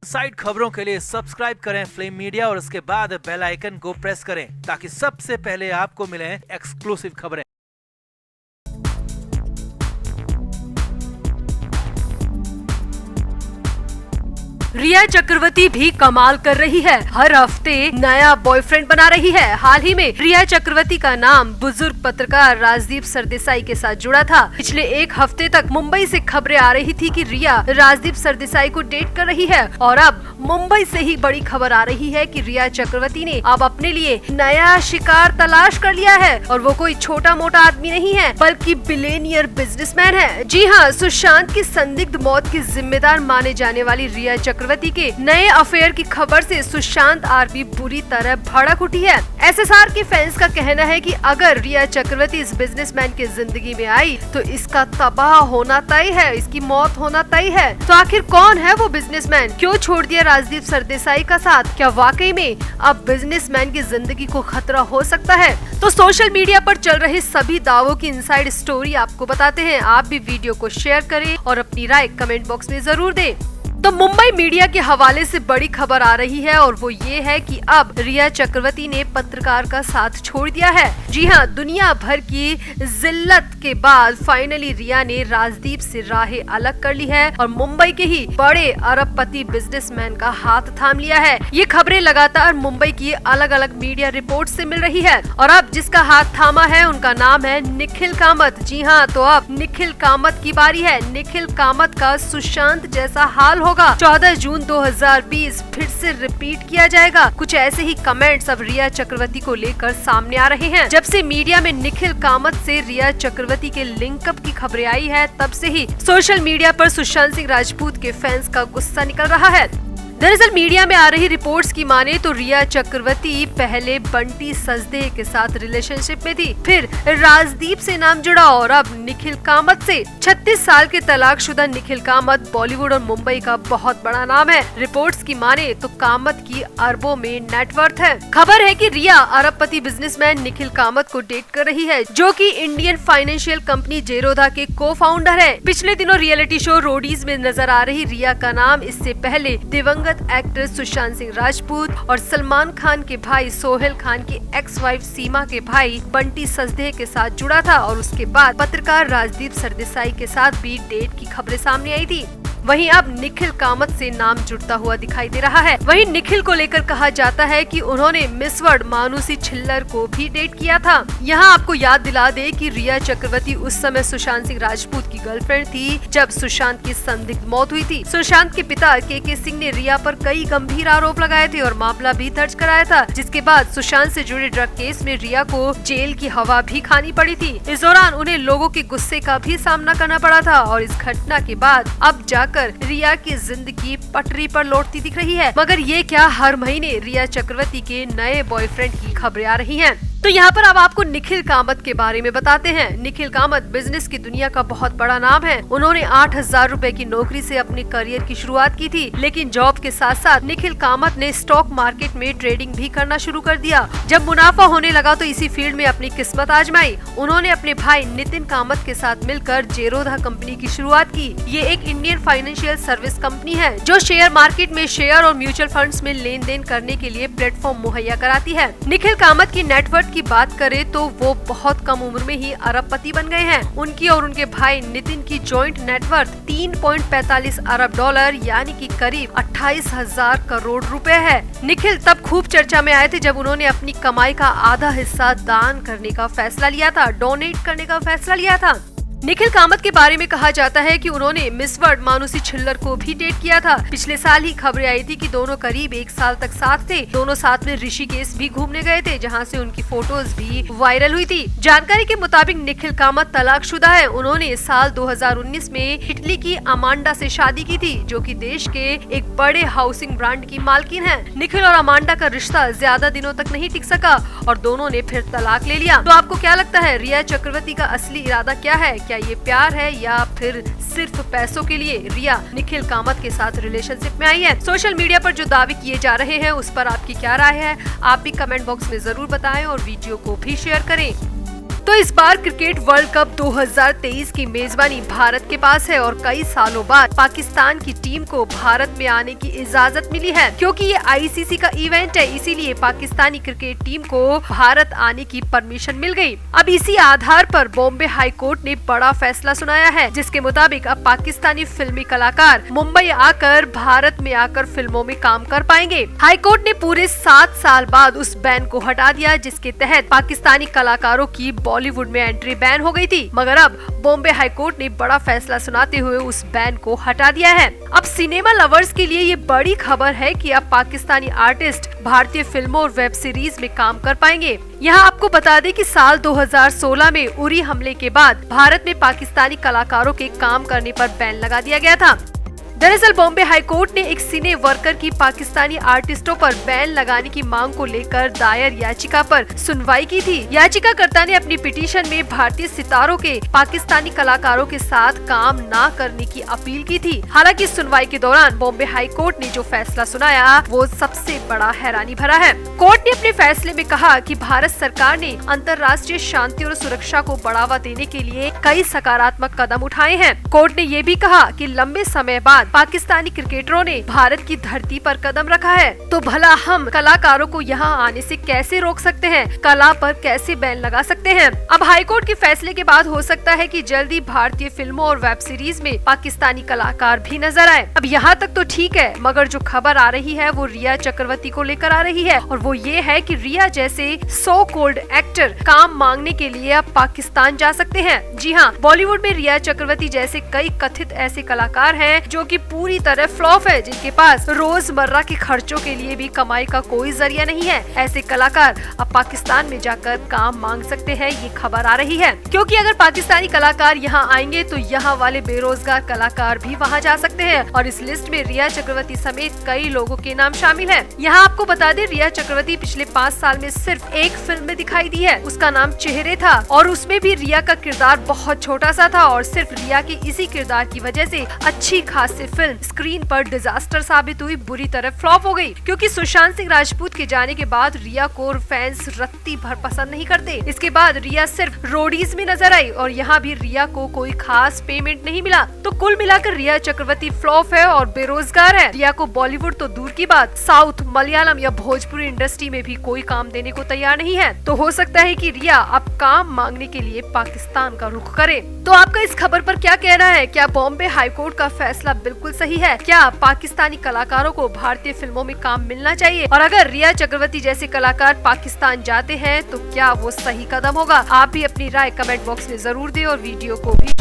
Side खबरों के लिए सब्सक्राइब करें फ्लेम मीडिया और उसके बाद बेल आइकन को प्रेस करें ताकि सबसे पहले आपको मिले एक्सक्लूसिव खबरें। रिया चक्रवर्ती भी कमाल कर रही है, हर हफ्ते नया बॉयफ्रेंड बना रही है। हाल ही में रिया चक्रवर्ती का नाम बुजुर्ग पत्रकार राजदीप सरदेसाई के साथ जुड़ा था। पिछले एक हफ्ते तक मुंबई से खबरें आ रही थी कि रिया राजदीप सरदेसाई को डेट कर रही है और अब मुंबई से ही बड़ी खबर आ रही है कि रिया चक्रवर्ती ने अब अपने लिए नया शिकार तलाश कर लिया है और वो कोई छोटा मोटा आदमी नहीं है बल्कि बिलियनियर बिजनेसमैन है। जी हाँ, सुशांत की संदिग्ध मौत की जिम्मेदार माने जाने वाली रिया चक्रवर्ती के नए अफेयर की खबर से सुशांत आरबी बुरी तरह भड़क उठी है। एसएसआर के फैंस का कहना है कि अगर रिया चक्रवर्ती इस बिजनेसमैन की जिंदगी में आई तो इसका तबाह होना तय है, इसकी मौत होना तय है। तो आखिर कौन है वो बिजनेसमैन, क्यों छोड़ दिया राजदीप सरदेसाई का साथ, क्या वाकई में अब बिजनेसमैन की जिंदगी को खतरा हो सकता है? तो सोशल मीडिया पर चल रहे सभी दावों की इनसाइड स्टोरी आपको बताते हैं। आप भी वीडियो को शेयर करें और अपनी राय कमेंट बॉक्स में जरूर दें। तो मुंबई मीडिया के हवाले से बड़ी खबर आ रही है और वो ये है कि अब रिया चक्रवर्ती ने पत्रकार का साथ छोड़ दिया है। जी हाँ, दुनिया भर की जिल्लत के बाद फाइनली रिया ने राजदीप से राहें अलग कर ली है और मुंबई के ही बड़े अरबपति बिजनेसमैन का हाथ थाम लिया है। ये खबरें लगातार मुंबई की अलग अलग मीडिया रिपोर्ट से मिल रही है और अब जिसका हाथ थामा है उनका नाम है निखिल कामत। जी हाँ, तो अब निखिल कामत की बारी है। निखिल कामत का सुशांत जैसा हाल होगा। 14 जून 2020 फिर से रिपीट किया जाएगा। कुछ ऐसे ही कमेंट्स अब रिया चक्रवर्ती को लेकर सामने आ रहे हैं। जब से मीडिया में निखिल कामत से रिया चक्रवर्ती के लिंकअप की खबरें आई है तब से ही सोशल मीडिया पर सुशांत सिंह राजपूत के फैंस का गुस्सा निकल रहा है। दरअसल मीडिया में आ रही रिपोर्ट्स की माने तो रिया चक्रवर्ती पहले बंटी सजदेह के साथ रिलेशनशिप में थी, फिर राजदीप से नाम जुड़ा और अब निखिल कामत से। 36 साल के तलाकशुदा निखिल कामत बॉलीवुड और मुंबई का बहुत बड़ा नाम है। रिपोर्ट्स की माने तो कामत की अरबों में नेटवर्थ है। खबर है कि रिया अरबपति बिजनेसमैन निखिल कामत को डेट कर रही है, जो कि इंडियन फाइनेंशियल कंपनी जेरोधा के को फाउंडर है। पिछले दिनों रियलिटी शो रोडीज में नजर आ रही रिया का नाम इससे पहले दिवंगत एक्टर सुशांत सिंह राजपूत और सलमान खान के भाई सोहेल खान की एक्स वाइफ सीमा के भाई बंटी सजदेह के साथ जुड़ा था और उसके बाद पत्रकार राजदीप सरदेसाई के साथ भी डेट की खबरें सामने आई थी। वहीं अब निखिल कामत से नाम जुड़ता हुआ दिखाई दे रहा है। वहीं निखिल को लेकर कहा जाता है कि उन्होंने मिस वर्ल्ड मानुषी छिल्लर को भी डेट किया था। यहाँ आपको याद दिला दे कि रिया चक्रवर्ती उस समय सुशांत सिंह राजपूत की गर्लफ्रेंड थी जब सुशांत की संदिग्ध मौत हुई थी। सुशांत के पिता के सिंह ने रिया पर कई गंभीर आरोप लगाए थे और मामला भी दर्ज कराया था, जिसके बाद सुशांत से जुड़े ड्रग केस में रिया को जेल की हवा भी खानी पड़ी थी। इस दौरान उन्हें लोगों के गुस्से का भी सामना करना पड़ा था और इस घटना के बाद अब जाकर रिया की जिंदगी पटरी पर लौटती दिख रही है। मगर ये क्या, हर महीने रिया चक्रवर्ती के नए बॉयफ्रेंड की खबरें आ रही हैं। तो यहाँ पर अब आपको निखिल कामत के बारे में बताते हैं। निखिल कामत बिजनेस की दुनिया का बहुत बड़ा नाम है। उन्होंने 8,000 रुपए की नौकरी से अपने करियर की शुरुआत की थी, लेकिन जॉब के साथ साथ निखिल कामत ने स्टॉक मार्केट में ट्रेडिंग भी करना शुरू कर दिया। जब मुनाफा होने लगा तो इसी फील्ड में अपनी किस्मत आजमाई। उन्होंने अपने भाई नितिन कामत के साथ मिलकर जेरोधा कंपनी की शुरुआत की। ये एक इंडियन फाइनेंशियल सर्विस कंपनी है जो शेयर मार्केट में शेयर और म्यूचुअल फंड्स में लेन देन करने के लिए प्लेटफॉर्म मुहैया कराती है। निखिल कामत की नेटवर्थ की बात करें तो वो बहुत कम उम्र में ही अरबपति बन गए हैं। उनकी और उनके भाई नितिन की जॉइंट नेटवर्थ 3.45 अरब डॉलर यानी कि करीब 28,000 करोड़ रुपए है। निखिल तब खूब चर्चा में आए थे जब उन्होंने अपनी कमाई का आधा हिस्सा दान करने का फैसला लिया था, डोनेट करने का फैसला लिया था। निखिल कामत के बारे में कहा जाता है कि उन्होंने मिस वर्ल्ड मानुषी छिल्लर को भी डेट किया था। पिछले साल ही खबरें आई थी कि दोनों करीब 1 साल तक साथ थे। दोनों साथ में ऋषिकेश भी घूमने गए थे, जहां से उनकी फोटोज भी वायरल हुई थी। जानकारी के मुताबिक निखिल कामत तलाकशुदा है। उन्होंने साल 2019 में इटली की अमांडा से शादी की थी, जो कि देश के एक बड़े हाउसिंग ब्रांड की मालकिन है। निखिल और अमांडा का रिश्ता ज्यादा दिनों तक नहीं टिक सका और दोनों ने फिर तलाक ले लिया। तो आपको क्या लगता है, रिया चक्रवर्ती का असली इरादा क्या है? क्या ये प्यार है या फिर सिर्फ पैसों के लिए रिया निखिल कामत के साथ रिलेशनशिप में आई है? सोशल मीडिया पर जो दावे किए जा रहे हैं उस पर आपकी क्या राय है? आप भी कमेंट बॉक्स में जरूर बताएं और वीडियो को भी शेयर करें। तो इस बार क्रिकेट वर्ल्ड कप 2023 की मेजबानी भारत के पास है और कई सालों बाद पाकिस्तान की टीम को भारत में आने की इजाजत मिली है। क्योंकि ये आईसीसी का इवेंट है, इसीलिए पाकिस्तानी क्रिकेट टीम को भारत आने की परमिशन मिल गई। अब इसी आधार पर बॉम्बे हाई कोर्ट ने बड़ा फैसला सुनाया है, जिसके मुताबिक अब पाकिस्तानी फिल्मी कलाकार मुंबई आकर भारत में आकर फिल्मों में काम कर पाएंगे। हाई कोर्ट ने पूरे 7 साल बाद उस बैन को हटा दिया, जिसके तहत पाकिस्तानी कलाकारों की बॉलीवुड में एंट्री बैन हो गई थी। मगर अब बॉम्बे हाई कोर्ट ने बड़ा फैसला सुनाते हुए उस बैन को हटा दिया है। अब सिनेमा लवर्स के लिए ये बड़ी खबर है कि अब पाकिस्तानी आर्टिस्ट भारतीय फिल्मों और वेब सीरीज में काम कर पाएंगे। यहाँ आपको बता दें कि साल 2016 में उरी हमले के बाद भारत में पाकिस्तानी कलाकारों के काम करने पर बैन लगा दिया गया था। दरअसल बॉम्बे हाई कोर्ट ने एक सिने वर्कर की पाकिस्तानी आर्टिस्टों पर बैन लगाने की मांग को लेकर दायर याचिका पर सुनवाई की थी। याचिकाकर्ता ने अपनी पिटीशन में भारतीय सितारों के पाकिस्तानी कलाकारों के साथ काम न करने की अपील की थी। हालांकि सुनवाई के दौरान बॉम्बे हाई कोर्ट ने जो फैसला सुनाया वो सबसे बड़ा हैरानी भरा है। कोर्ट ने अपने फैसले में कहा कि भारत सरकार ने अंतर्राष्ट्रीय शांति और सुरक्षा को बढ़ावा देने के लिए कई सकारात्मक कदम उठाए हैं। कोर्ट ने ये भी कहा कि लंबे समय बाद पाकिस्तानी क्रिकेटरों ने भारत की धरती पर कदम रखा है, तो भला हम कलाकारों को यहाँ आने से कैसे रोक सकते हैं, कला पर कैसे बैन लगा सकते हैं। अब हाईकोर्ट के फैसले के बाद हो सकता है कि जल्दी भारतीय फिल्मों और वेब सीरीज में पाकिस्तानी कलाकार भी नजर आए। अब यहाँ तक तो ठीक है, मगर जो खबर आ रही है वो रिया चक्रवर्ती को लेकर आ रही है, और वो ये है कि रिया जैसे सो कोल्ड एक्टर काम मांगने के लिए अब पाकिस्तान जा सकते हैं। जी हाँ, बॉलीवुड में रिया चक्रवर्ती जैसे कई कथित ऐसे कलाकार हैं जो कि पूरी तरह फ्लॉप है, जिनके पास रोजमर्रा के खर्चों के लिए भी कमाई का कोई जरिया नहीं है। ऐसे कलाकार अब पाकिस्तान में जाकर काम मांग सकते हैं, ये खबर आ रही है। क्योंकि अगर पाकिस्तानी कलाकार यहाँ आएंगे तो यहाँ वाले बेरोजगार कलाकार भी वहाँ जा सकते हैं, और इस लिस्ट में रिया चक्रवर्ती समेत कई लोगों के नाम शामिल है। यहाँ आपको बता दें, रिया चक्रवर्ती पिछले 5 साल में सिर्फ एक फिल्म में दिखाई दी है, उसका नाम चेहरे था, और उसमें भी रिया का किरदार बहुत छोटा सा था, और सिर्फ रिया के इसी किरदार की वजह से अच्छी खासी फिल्म स्क्रीन पर डिजास्टर साबित हुई, बुरी तरह फ्लॉप हो गई। क्योंकि सुशांत सिंह राजपूत के जाने के बाद रिया को फैंस रत्ती भर पसंद नहीं करते। इसके बाद रिया सिर्फ रोडीज में नजर आई, और यहाँ भी रिया को कोई खास पेमेंट नहीं मिला। तो कुल मिलाकर रिया चक्रवर्ती फ्लॉप है और बेरोजगार है। रिया को बॉलीवुड तो दूर की बात, साउथ, मलयालम या भोजपुरी इंडस्ट्री में भी कोई काम देने को तैयार नहीं है। तो हो सकता है कि रिया अब काम मांगने के लिए पाकिस्तान का रुख करे। तो आपका इस खबर पर क्या कहना है? क्या बॉम्बे हाईकोर्ट का फैसला बिल्कुल सही है? क्या पाकिस्तानी कलाकारों को भारतीय फिल्मों में काम मिलना चाहिए? और अगर रिया चक्रवर्ती जैसे कलाकार पाकिस्तान जाते हैं तो क्या वो सही कदम होगा? आप भी अपनी राय कमेंट बॉक्स में जरूर दें और वीडियो को भी